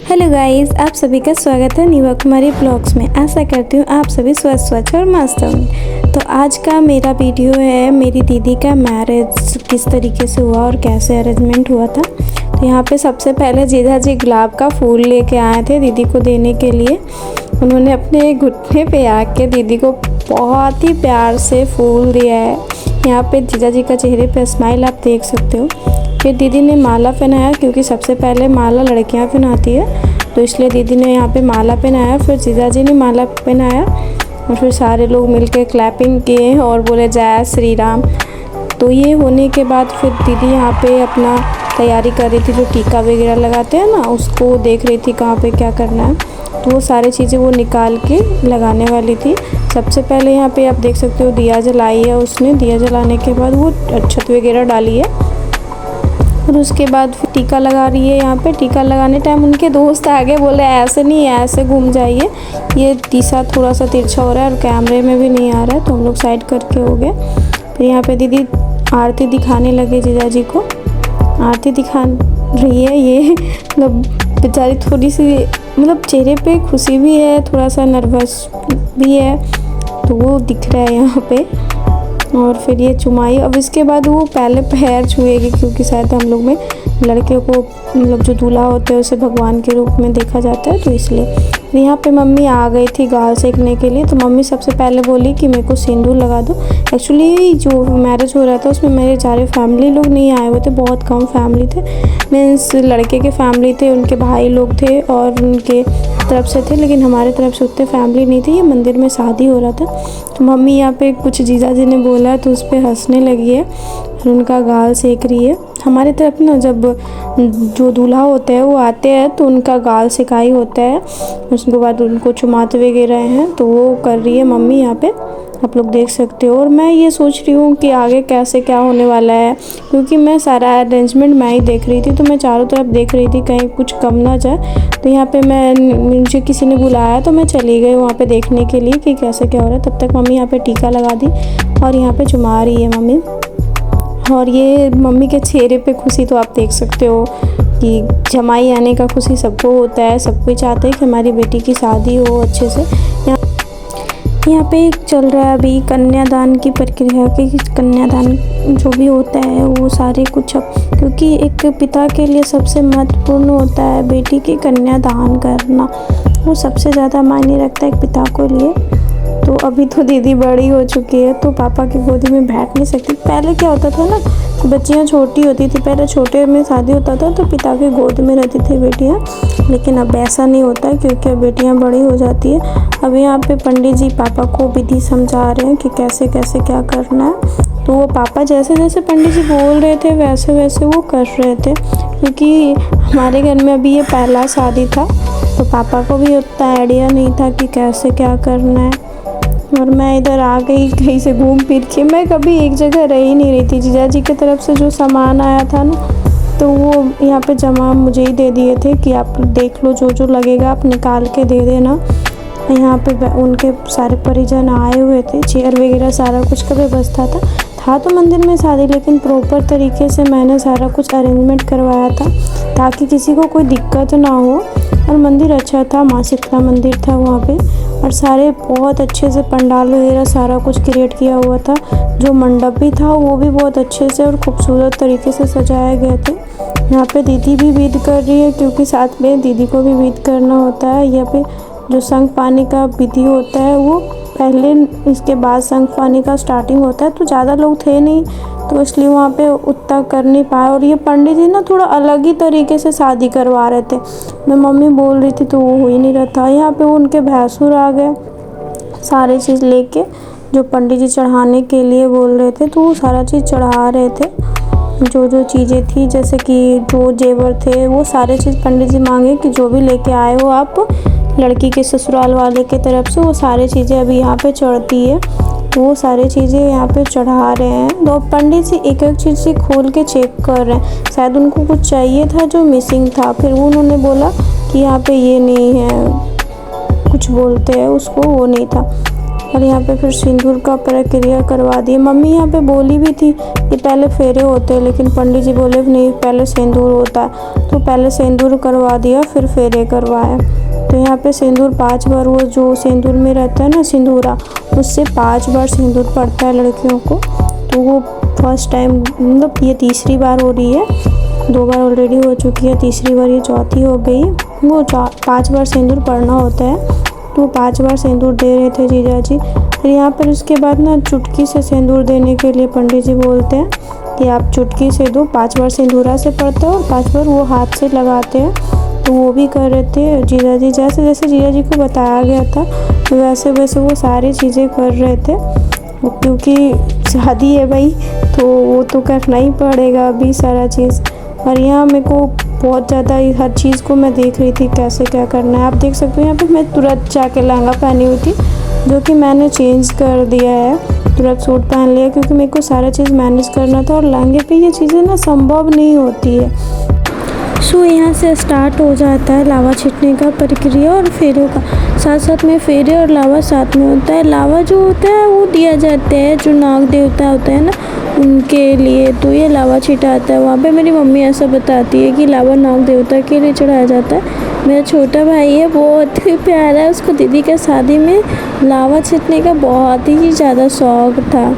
Hello guys, आप सभी का स्वागत है नीवा कुमारी ब्लॉग्स में। आशा करती हूँ आप सभी स्वस्थ स्वच्छ और मस्त होंगे। तो आज का मेरा वीडियो है मेरी दीदी का मैरिज किस तरीके से हुआ और कैसे अरेंजमेंट हुआ था। तो यहाँ पे सबसे पहले जीजा जी गुलाब का फूल लेके आए थे दीदी को देने के लिए। उन्होंने अपने घुटने पे आके दीदी को बहुत ही प्यार से फूल दिया है। यहाँ पे जीजा जी का चेहरे पे स्माइल आप देख सकते हो। फिर दीदी ने माला पहनाया, क्योंकि सबसे पहले माला लड़कियां पहनाती है, तो इसलिए दीदी ने यहाँ पे माला पहनाया। फिर जीजा जी ने माला पहनाया और फिर सारे लोग मिलकर क्लैपिंग किए और बोले जय श्री राम। तो ये होने के बाद फिर दीदी यहाँ पे अपना तैयारी कर रही थी, जो टीका वगैरह लगाते हैं ना, उसको देख रही थी कहाँ पे क्या करना है। तो वो सारी चीज़ें वो निकाल के लगाने वाली थी। सबसे पहले यहाँ पे आप देख सकते हो दिया जलाई है उसने। दिया जलाने के बाद वो अक्षत वगैरह डाली है और उसके बाद फिर टीका लगा रही है। यहाँ पे टीका लगाने टाइम उनके दोस्त आगे बोले ऐसे नहीं, ऐसे घूम जाइए, ये दिशा थोड़ा सा तिरछा हो रहा है और कैमरे में भी नहीं आ रहा है। तो हम लोग साइड करके हो गए। फिर यहाँ पे दीदी आरती दिखाने लगे जीजा जी को। आरती दिखा रही है ये मतलब बेचारी थोड़ी सी मतलब चेहरे पे खुशी भी है, थोड़ा सा नर्वस भी है, तो वो दिख रहा है यहाँ पे। और फिर ये चुमाई। अब इसके बाद वो पहले पैर छुएगी, क्योंकि शायद हम लोग में लड़के को मतलब जो दूल्हा होते हैं उसे भगवान के रूप में देखा जाता है, तो इसलिए। यहाँ पे मम्मी आ गई थी गाल सेकने के लिए। तो मम्मी सबसे पहले बोली कि मेरे को सिंदूर लगा दो। एक्चुअली जो मैरिज हो रहा था उसमें मेरे सारे फैमिली लोग नहीं आए हुए थे, बहुत कम फैमिली थे। मीन्स लड़के के फैमिली थे, उनके भाई लोग थे और उनके तरफ से थे, लेकिन हमारे तरफ से उतने फैमिली नहीं थी। ये मंदिर में शादी हो रहा था। तो मम्मी यहाँ पे कुछ जीजा जी ने बोला तो उस पर हंसने लगी है और उनका गाल सेक रही है। हमारे तरफ ना जब जो दूल्हा होते हैं वो आते हैं तो उनका गाल सेकाई होता है, उसके बाद उनको चुमाते वगैरह हैं, तो वो कर रही है मम्मी यहाँ पे, आप लोग देख सकते हो। और मैं ये सोच रही हूँ कि आगे कैसे क्या होने वाला है, क्योंकि मैं सारा अरेंजमेंट मैं ही देख रही थी, तो मैं चारों तरफ देख रही थी कहीं कुछ कम ना जाए। तो यहाँ पे मुझे किसी ने बुलाया तो मैं चली गई वहाँ पे देखने के लिए कि कैसे क्या हो रहा है। तब तक मम्मी यहाँ पे टीका लगा दी और यहाँ पे चुमा रही है मम्मी। और ये मम्मी के चेहरे पे खुशी तो आप देख सकते हो कि जमाई आने का खुशी सबको होता है, सब कोई चाहते हैं कि हमारी बेटी की शादी हो अच्छे से। यहाँ पे चल रहा है अभी कन्यादान की प्रक्रिया की। कन्यादान जो भी होता है वो सारे कुछ, क्योंकि एक पिता के लिए सबसे महत्वपूर्ण होता है बेटी की कन्यादान करना, वो सबसे ज़्यादा मायने रखता है एक पिता को लिए। तो अभी तो दीदी बड़ी हो चुकी है तो पापा की गोदी में बैठ नहीं सकती। पहले क्या होता था ना, बच्चियाँ छोटी होती थी, पहले छोटे में शादी होता था तो पिता के गोद में रहती थी बेटियाँ, लेकिन अब ऐसा नहीं होता है क्योंकि अब बेटियाँ बड़ी हो जाती है। अब यहाँ पे पंडित जी पापा को विधि समझा रहे हैं कि कैसे कैसे क्या करना है। तो वो पापा जैसे जैसे पंडित जी बोल रहे थे वैसे वैसे वो कर रहे थे, क्योंकि हमारे घर में अभी ये पहला शादी था तो पापा को भी उतना आइडिया नहीं था कि कैसे क्या करना है। और मैं इधर आ गई कहीं से घूम फिर के, मैं कभी एक जगह रह ही नहीं रही थी। जीजा जी की तरफ से जो सामान आया था ना, तो वो यहाँ पे जमा मुझे ही दे दिए थे कि आप देख लो, जो जो लगेगा आप निकाल के दे देना। यहाँ पे उनके सारे परिजन आए हुए थे, चेयर वगैरह सारा कुछ का व्यवस्था था तो मंदिर में शादी, लेकिन प्रॉपर तरीके से मैंने सारा कुछ अरेंजमेंट करवाया था ताकि किसी को कोई दिक्कत ना हो। और मंदिर अच्छा था, माँ शीतला मंदिर था वहाँ पे, और सारे बहुत अच्छे से पंडाल वगैरह सारा कुछ क्रिएट किया हुआ था। जो मंडप भी था वो भी बहुत अच्छे से और खूबसूरत तरीके से सजाया गया था। यहाँ पे दीदी भी विध कर रही है, क्योंकि साथ में दीदी को भी विध करना होता है। यहाँ पे जो शंख पानी का विधि होता है वो पहले, इसके बाद शंख पानी का स्टार्टिंग होता है। तो ज़्यादा लोग थे नहीं तो इसलिए वहाँ पे उतना कर नहीं पाए। और ये पंडित जी ना थोड़ा अलग ही तरीके से शादी करवा रहे थे, मैं मम्मी बोल रही थी तो वो हो ही नहीं रहा था। यहाँ पे उनके भैंसुर आ गए सारी चीज़ लेके, जो पंडित जी चढ़ाने के लिए बोल रहे थे, तो वो सारा चीज़ चढ़ा रहे थे। जो जो चीज़ें थी, जैसे कि जो जेवर थे, वो सारे चीज़ पंडित जी मांगे कि जो भी लेके आए हो आप लड़की के ससुराल वाले के तरफ से, वो सारी चीज़ें अभी यहाँ पे चढ़ती है। वो सारी चीज़ें यहाँ पे चढ़ा रहे हैं। तो पंडित जी एक एक चीज़ से खोल के चेक कर रहे हैं, शायद उनको कुछ चाहिए था जो मिसिंग था। फिर उन्होंने बोला कि यहाँ पे ये नहीं है, कुछ बोलते हैं उसको, वो नहीं था। और यहाँ पे फिर सिंदूर का प्रक्रिया करवा दी। मम्मी यहाँ पे बोली भी थी कि पहले फेरे होते हैं, लेकिन पंडित जी बोले नहीं पहले सिंदूर होता है, तो पहले सिंदूर करवा दिया फिर फेरे करवाए। तो यहाँ पे सिंदूर 5 बार, वो जो सिंदूर में रहता है ना सिंदूरा, उससे 5 बार सिंदूर पड़ता है लड़कियों को। तो वो फर्स्ट टाइम, मतलब ये तीसरी बार हो रही है, 2 बार ऑलरेडी हो चुकी है, तीसरी बार ये चौथी हो गई। वो 5 बार सिंदूर पड़ना होता है, तो 5 बार सिंदूर दे रहे थे जीजा जी। फिर यहाँ पर उसके बाद ना चुटकी से सिंदूर देने के लिए पंडित जी बोलते हैं कि आप चुटकी से दो, 5 बार सिंदूरा से पड़ता है और 5 बार वो हाथ से लगाते हैं। तो वो भी कर रहे थे जीजा जी, जैसे जैसे जीजा जी को बताया गया था वैसे वैसे वो सारी चीज़ें कर रहे थे, क्योंकि शादी है भाई, तो वो तो करना ही पड़ेगा अभी सारा चीज़। और यहाँ मेरे को बहुत ज़्यादा हर चीज़ को मैं देख रही थी कैसे क्या करना है। आप देख सकते हो यहाँ पे मैं तुरंत जाके लहंगा पहनी हुई थी, जो कि मैंने चेंज कर दिया है, तुरंत सूट पहन लिया, क्योंकि मेरे को सारा चीज़ मैनेज करना था और लहंगे पे ये चीज़ें ना संभव नहीं होती है। सो यहाँ से स्टार्ट हो जाता है लावा छिटने का प्रक्रिया और फेरों का। साथ साथ में फेरे और लावा साथ में होता है। लावा जो होता है वो दिया जाता है जो नाग देवता होता है ना, उनके लिए, तो ये लावा छिटाता है। वहाँ पे मेरी मम्मी ऐसा बताती है कि लावा नाग देवता के लिए चढ़ाया जाता है। मेरा छोटा भाई है, बहुत ही प्यारा है, उसको दीदी के शादी में लावा छिटने का बहुत ही ज़्यादा शौक था।